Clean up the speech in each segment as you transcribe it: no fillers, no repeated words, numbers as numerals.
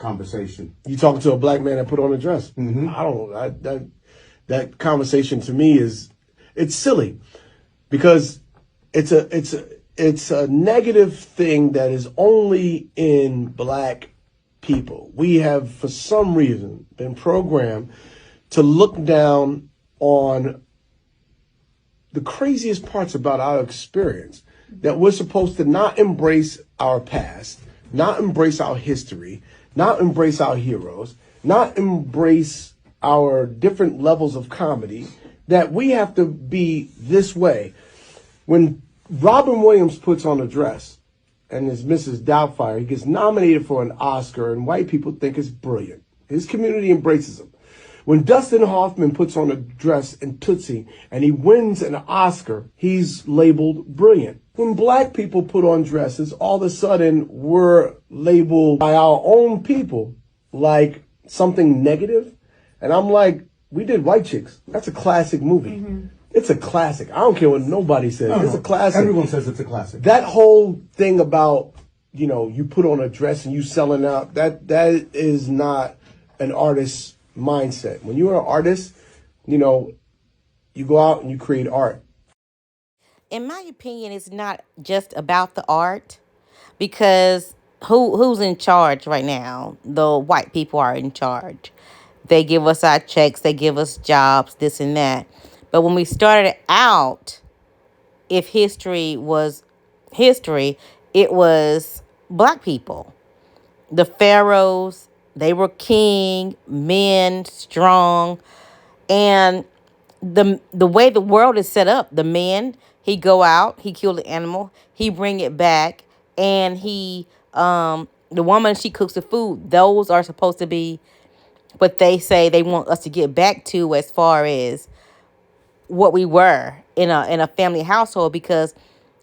conversation. You talking to a black man that put on a dress? Mm-hmm. I don't. That conversation to me it's silly because it's a negative thing that is only in black people. We have, for some reason, been programmed to look down on the craziest parts about our experience, that we're supposed to not embrace our past, not embrace our history, not embrace our heroes, not embrace our different levels of comedy, that we have to be this way. When Robin Williams puts on a dress and is Mrs. Doubtfire, he gets nominated for an Oscar, and white people think it's brilliant. His community embraces him. When Dustin Hoffman puts on a dress in Tootsie and he wins an Oscar, he's labeled brilliant. When black people put on dresses, all of a sudden we're labeled by our own people like something negative. And I'm like, we did White Chicks. That's a classic movie. Mm-hmm. It's a classic. I don't care what nobody says. No, it's a classic. Everyone says it's a classic. That whole thing about, you put on a dress and you selling out, that is not an artist's mindset. When you're an artist, you go out and you create art. In my opinion, it's not just about the art, because who's in charge right now? The white people are in charge. They give us our checks, they give us jobs, this and that. But when we started out, if history was history, it was black people. The pharaohs, they were king, men, strong. And the way the world is set up, the man, he go out, he kill the animal, he bring it back, and the woman, she cooks the food. Those are supposed to be what they say they want us to get back to, as far as what we were in a family household. Because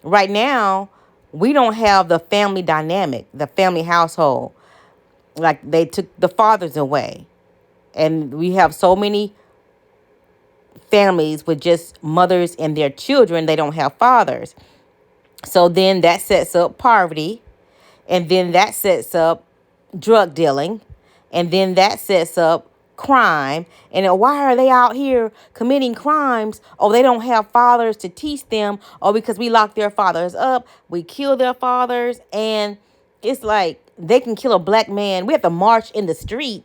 right now we don't have the family dynamic, the family household. Like, they took the fathers away, and we have so many families with just mothers and their children. They don't have fathers. So then that sets up poverty, and then that sets up drug dealing, and then that sets up crime. And then why are they out here committing crimes? Oh, they don't have fathers to teach them. Oh, because we lock their fathers up, we kill their fathers. And it's like, they can kill a black man. We have to march in the street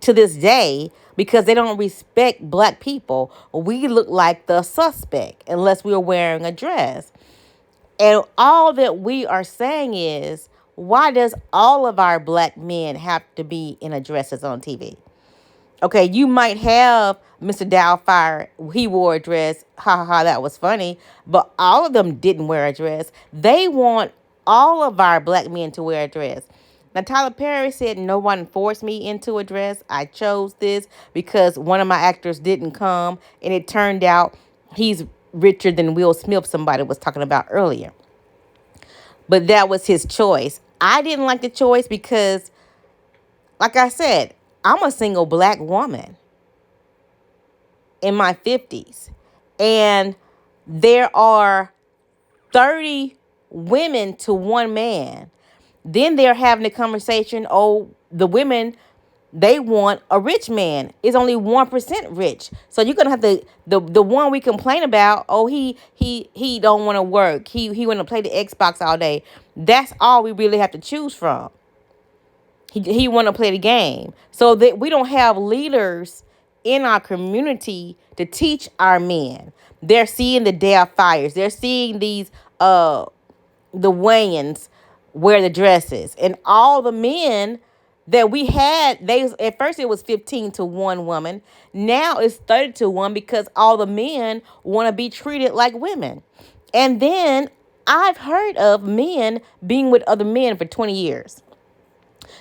to this day because they don't respect black people. We look like the suspect unless we're wearing a dress. And all that we are saying is, why does all of our black men have to be in a dresses on TV? Okay, you might have Mr. Doubtfire, he wore a dress, ha ha ha, that was funny, but all of them didn't wear a dress. They want all of our black men to wear a dress. Now, Tyler Perry said, no one forced me into a dress. I chose this because one of my actors didn't come, and it turned out he's richer than Will Smith, somebody was talking about earlier. But that was his choice. I didn't like the choice because, like I said, I'm a single black woman in my 50s. And there are 30 women to one man. Then they're having a conversation, oh, the women, they want a rich man. It's only 1% rich. So you're going to have the one we complain about, oh, he don't want to work. He want to play the Xbox all day. That's all we really have to choose from. He want to play the game. So that we don't have leaders in our community to teach our men. They're seeing the Doubtfires. They're seeing these the Wayans wear the dresses, and all the men that we had, at first it was 15 to 1 woman. Now it's 30 to 1 because all the men want to be treated like women. And then I've heard of men being with other men for 20 years.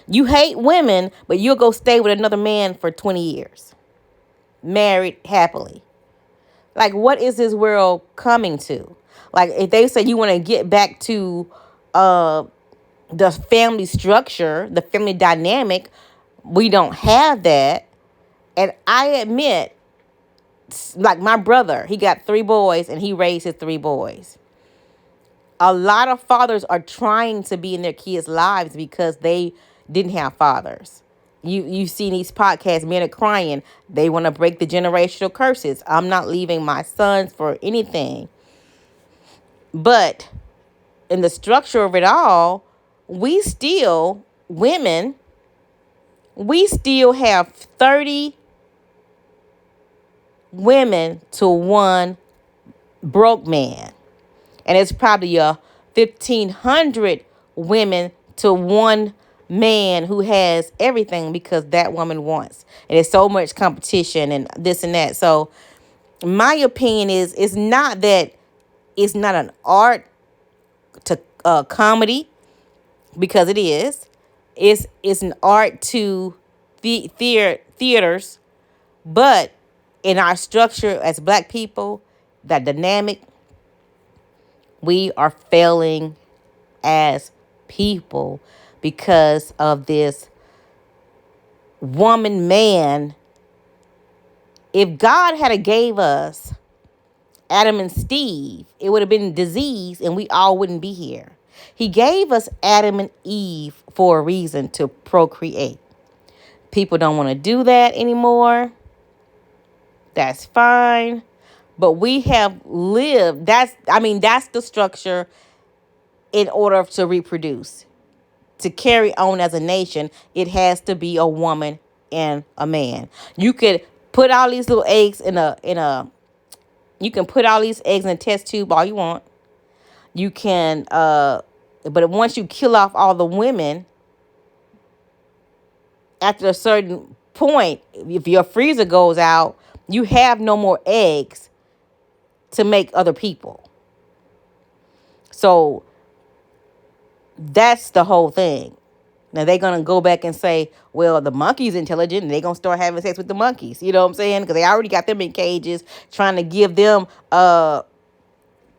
You hate women, but you'll go stay with another man for 20 years. Married happily. Like, what is this world coming to? Like, if they say you want to get back to the family structure, the family dynamic, we don't have that. And I admit, like my brother, he got 3 boys and he raised his 3 boys. A lot of fathers are trying to be in their kids' lives because they didn't have fathers. You've seen these podcasts, men are crying. They want to break the generational curses. I'm not leaving my sons for anything. But in the structure of it all, women, we still have 30 women to one broke man. And it's probably a 1,500 women to one man who has everything because that woman wants. And there's so much competition and this and that. So my opinion is, it's not that it's not an art to comedy, because it is. It's an art to theaters, but in our structure as Black people, that dynamic, we are failing as people because of this woman man. If God had a gave us Adam and Steve, it would have been disease and we all wouldn't be here. He gave us Adam and Eve for a reason, to procreate. People don't want to do that anymore. That's fine. But we have lived, that's the structure in order to reproduce. To carry on as a nation, it has to be a woman and a man. You could put all these little eggs you can put all these eggs in a test tube all you want. You can but once you kill off all the women, after a certain point, if your freezer goes out, you have no more eggs to make other people. So that's the whole thing. Now they're going to go back and say, well, the monkey's intelligent and they're going to start having sex with the monkeys. You know what I'm saying? Because they already got them in cages trying to give them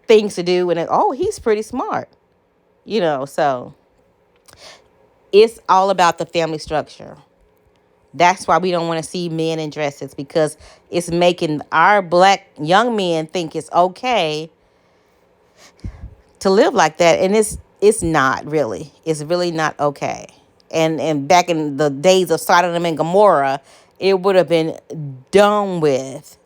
things to do. And oh, he's pretty smart. So it's all about the family structure. That's why we don't want to see men in dresses, because it's making our Black young men think it's okay to live like that. And it's not really. It's really not okay. And back in the days of Sodom and Gomorrah, it would have been done with.